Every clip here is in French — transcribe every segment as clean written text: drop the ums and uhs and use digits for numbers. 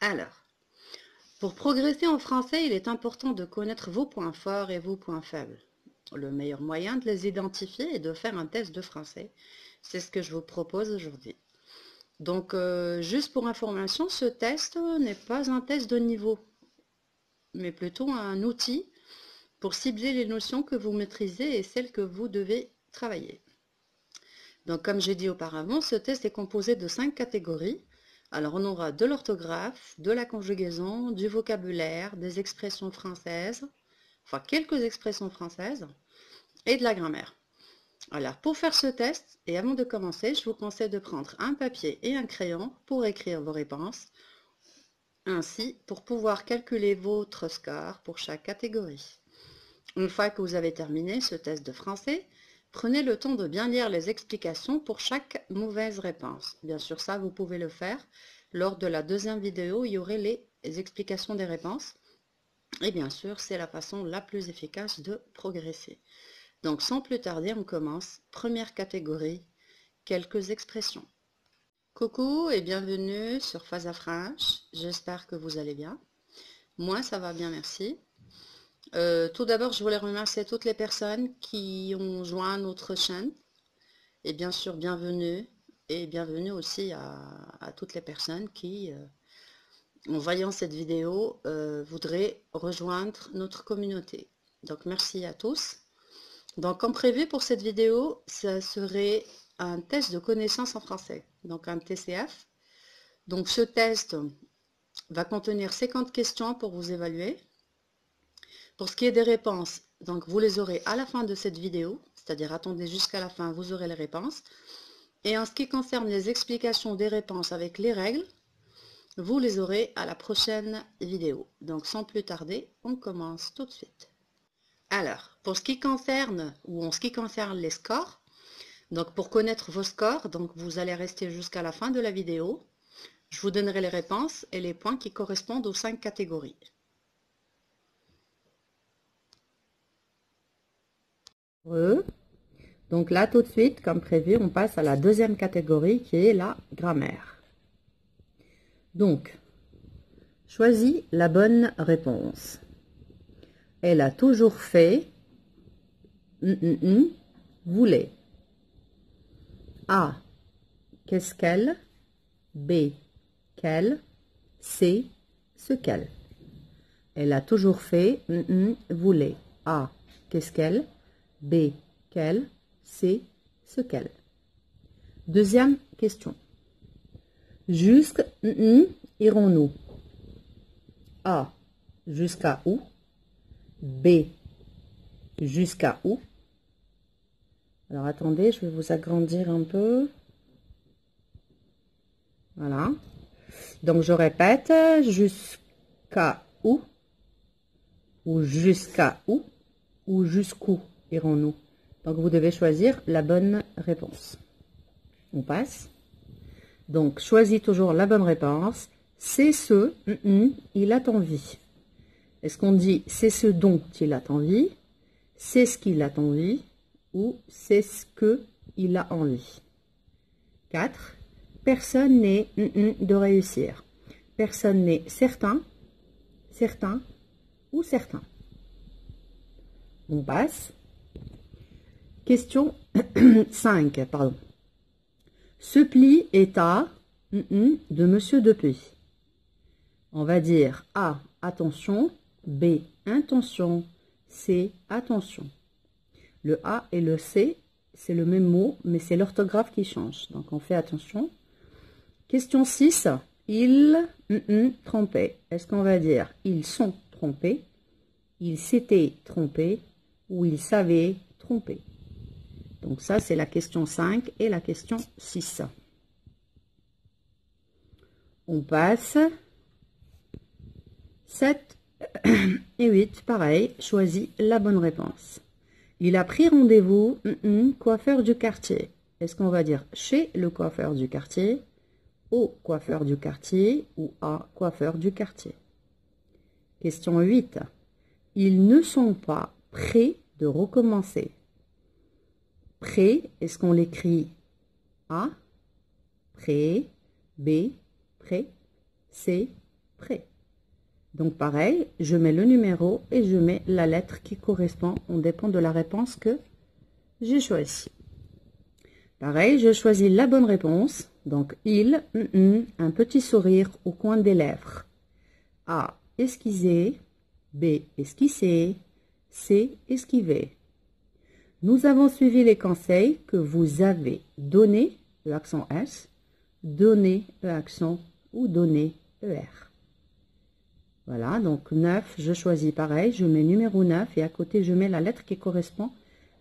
Alors, pour progresser en français, il est important de connaître vos points forts et vos points faibles. Le meilleur moyen de les identifier est de faire un test de français. C'est ce que je vous propose aujourd'hui. Donc, juste pour information, ce test n'est pas un test de niveau, mais plutôt un outil pour cibler les notions que vous maîtrisez et celles que vous devez travailler. Donc, comme j'ai dit auparavant, ce test est composé de 5 catégories. Alors, on aura de l'orthographe, de la conjugaison, du vocabulaire, des expressions françaises, enfin quelques expressions françaises, et de la grammaire. Alors, pour faire ce test, et avant de commencer, je vous conseille de prendre un papier et un crayon pour écrire vos réponses, ainsi pour pouvoir calculer votre score pour chaque catégorie. Une fois que vous avez terminé ce test de français, prenez le temps de bien lire les explications pour chaque mauvaise réponse. Bien sûr, ça, vous pouvez le faire. Lors de la deuxième vidéo, il y aurait les explications des réponses. Et bien sûr, c'est la façon la plus efficace de progresser. Donc, sans plus tarder, on commence. Première catégorie, quelques expressions. Coucou et bienvenue sur Faza French. J'espère que vous allez bien. Moi, ça va bien, merci. Tout d'abord, je voulais remercier toutes les personnes qui ont joint notre chaîne. Et bien sûr, bienvenue. Et bienvenue aussi à toutes les personnes qui, en voyant cette vidéo, voudraient rejoindre notre communauté. Donc, merci à tous. Donc, comme prévu pour cette vidéo, ça serait un test de connaissance en français. Donc, un TCF. Donc, ce test va contenir 50 questions pour vous évaluer. Pour ce qui est des réponses, donc vous les aurez à la fin de cette vidéo, c'est-à-dire attendez jusqu'à la fin, vous aurez les réponses. Et en ce qui concerne les explications des réponses avec les règles, vous les aurez à la prochaine vidéo. Donc sans plus tarder, on commence tout de suite. Alors, pour ce qui concerne, ou en ce qui concerne les scores, donc pour connaître vos scores, donc vous allez rester jusqu'à la fin de la vidéo. Je vous donnerai les réponses et les points qui correspondent aux 5 catégories. Donc là, tout de suite, comme prévu, on passe à la deuxième catégorie qui est la grammaire. Donc, choisis la bonne réponse. Elle a toujours fait, voulait. A, qu'est-ce qu'elle? B, quelle? C, ce qu'elle. Elle a toujours fait, voulait. A, qu'est-ce qu'elle? B, quelle? C, ce qu'elle. Deuxième question. Jusque irons-nous? A, jusqu'à où? B, jusqu'à où? Alors attendez, je vais vous agrandir un peu. Voilà. Donc je répète, jusqu'à où? Ou jusqu'à où? Ou jusqu'où irons-nous? Donc vous devez choisir la bonne réponse. On passe. Donc choisis toujours la bonne réponse. C'est ce, il a envie. Est-ce qu'on dit c'est ce dont il a envie? C'est ce qu'il a envie? Ou c'est ce qu'il a envie? 4. Personne n'est de réussir. Personne n'est certain, certain ou certain. On passe. Question 5, pardon. Ce pli est à de Monsieur Depuis. On va dire A, attention, B, intention, C, attention. Le A et le C, c'est le même mot, mais c'est l'orthographe qui change. Donc, on fait attention. Question 6. Ils trompaient. Est-ce qu'on va dire ils sont trompés, ils s'étaient trompés ou ils savaient tromper? Donc, ça, c'est la question 5 et la question 6. On passe. 7 et 8, pareil, choisis la bonne réponse. Il a pris rendez-vous, coiffeur du quartier. Est-ce qu'on va dire chez le coiffeur du quartier, au coiffeur du quartier ou à coiffeur du quartier? Question 8. Ils ne sont pas prêts de recommencer. Prêt, est-ce qu'on l'écrit A, prêt, B, prêt, C, prêt. Donc pareil, je mets le numéro et je mets la lettre qui correspond. On dépend de la réponse que j'ai choisie. Pareil, je choisis la bonne réponse. Donc il, un petit sourire au coin des lèvres. A, esquisser. B, esquisser. C, esquiver. Nous avons suivi les conseils que vous avez donnés, E accent S, donné, E accent ou donné, ER. Voilà, donc 9, je choisis pareil, je mets numéro 9 et à côté je mets la lettre qui correspond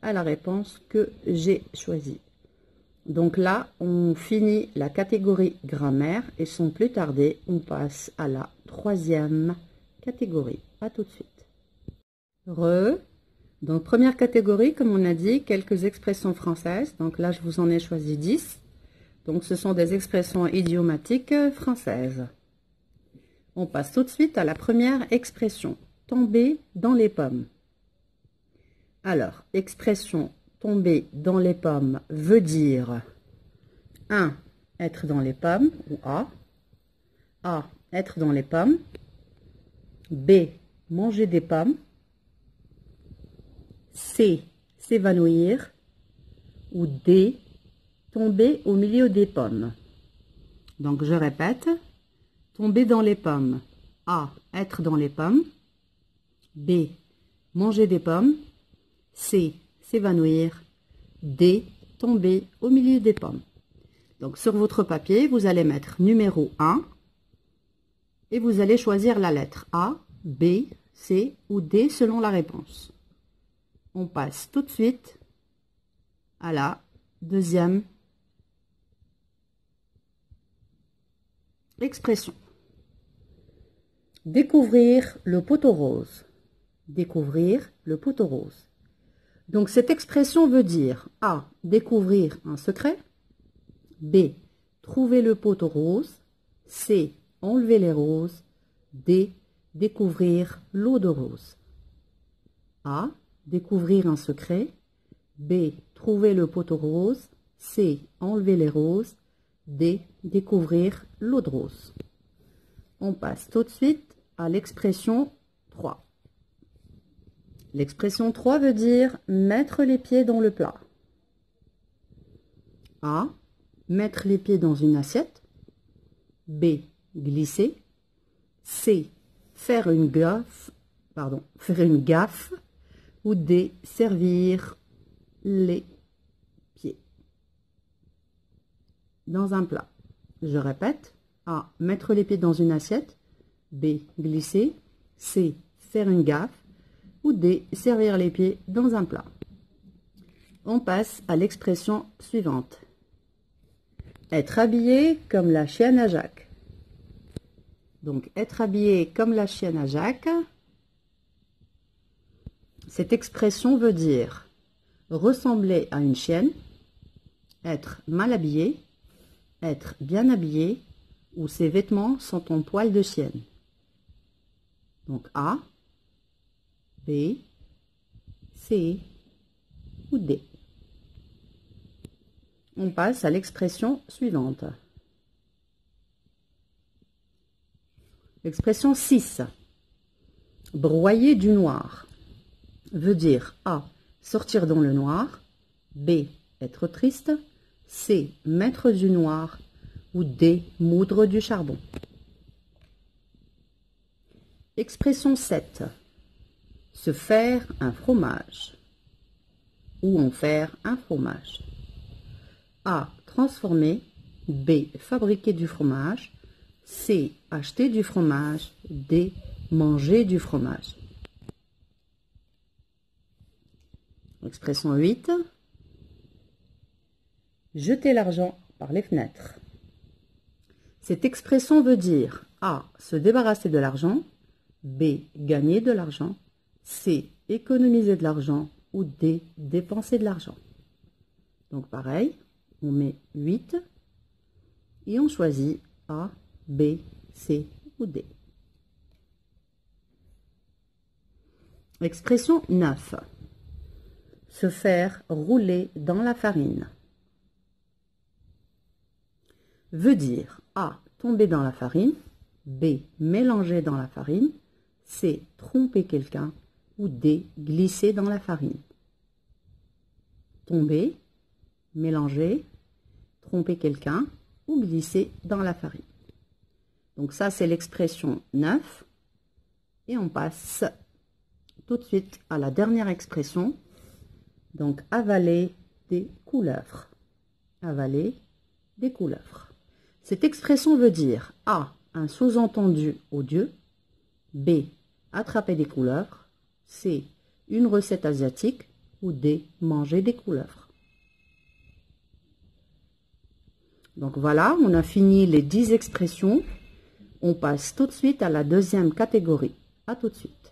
à la réponse que j'ai choisie. Donc là, on finit la catégorie grammaire et sans plus tarder, on passe à la troisième catégorie. À tout de suite. Donc première catégorie, comme on a dit, quelques expressions françaises. Donc là, je vous en ai choisi 10. Donc ce sont des expressions idiomatiques françaises. On passe tout de suite à la première expression, tomber dans les pommes. Alors, expression tomber dans les pommes veut dire 1. Être dans les pommes, ou A. A. Être dans les pommes. B. Manger des pommes. C. S'évanouir. Ou D. Tomber au milieu des pommes. Donc, je répète. Tomber dans les pommes. A. Être dans les pommes. B. Manger des pommes. C. S'évanouir. D. Tomber au milieu des pommes. Donc, sur votre papier, vous allez mettre numéro 1 et vous allez choisir la lettre A, B, C ou D selon la réponse. On passe tout de suite à la deuxième expression. Découvrir le poteau rose. Découvrir le poteau rose. Donc, cette expression veut dire A. Découvrir un secret. B. Trouver le poteau rose. C. Enlever les roses. D. Découvrir l'eau de rose. A. Découvrir un secret. B. Trouver le poteau rose. C. Enlever les roses. D. Découvrir l'eau de rose. On passe tout de suite à l'expression 3. L'expression 3 veut dire mettre les pieds dans le plat. A. Mettre les pieds dans une assiette. B. Glisser. C. Faire une gaffe. Ou D. Servir les pieds dans un plat. Je répète. A. Mettre les pieds dans une assiette. B. Glisser. C. Faire une gaffe. Ou D. Servir les pieds dans un plat. On passe à l'expression suivante. Être habillé comme la chienne à Jacques. Donc, être habillé comme la chienne à Jacques. Cette expression veut dire ressembler à une chienne, être mal habillé, être bien habillé, ou ses vêtements sont en poil de chienne. Donc, A, B, C ou D. On passe à l'expression suivante. L'expression 6. Broyer du noir veut dire A. Sortir dans le noir. B. Être triste. C. Mettre du noir. Ou D. Moudre du charbon. Expression 7. Se faire un fromage. Ou en faire un fromage. A. Transformer. B. Fabriquer du fromage. C. Acheter du fromage. D. Manger du fromage. Expression 8. Jeter l'argent par les fenêtres. Cette expression veut dire A. Se débarrasser de l'argent. B. Gagner de l'argent. C. Économiser de l'argent. Ou D. Dépenser de l'argent. Donc pareil, on met 8 et on choisit A, B, C ou D. Expression 9. Se faire rouler dans la farine. Veut dire A. Tomber dans la farine. B. Mélanger dans la farine. C. Tromper quelqu'un. Ou D. Glisser dans la farine. Tomber, mélanger, tromper quelqu'un ou glisser dans la farine. Donc ça, c'est l'expression 9. Et on passe tout de suite à la dernière expression. Donc, avaler des couleuvres. Avaler des couleuvres. Cette expression veut dire A. Un sous-entendu odieux. B. Attraper des couleuvres. C. Une recette asiatique. Ou D. Manger des couleuvres. Donc voilà, on a fini les 10 expressions. On passe tout de suite à la deuxième catégorie. À tout de suite.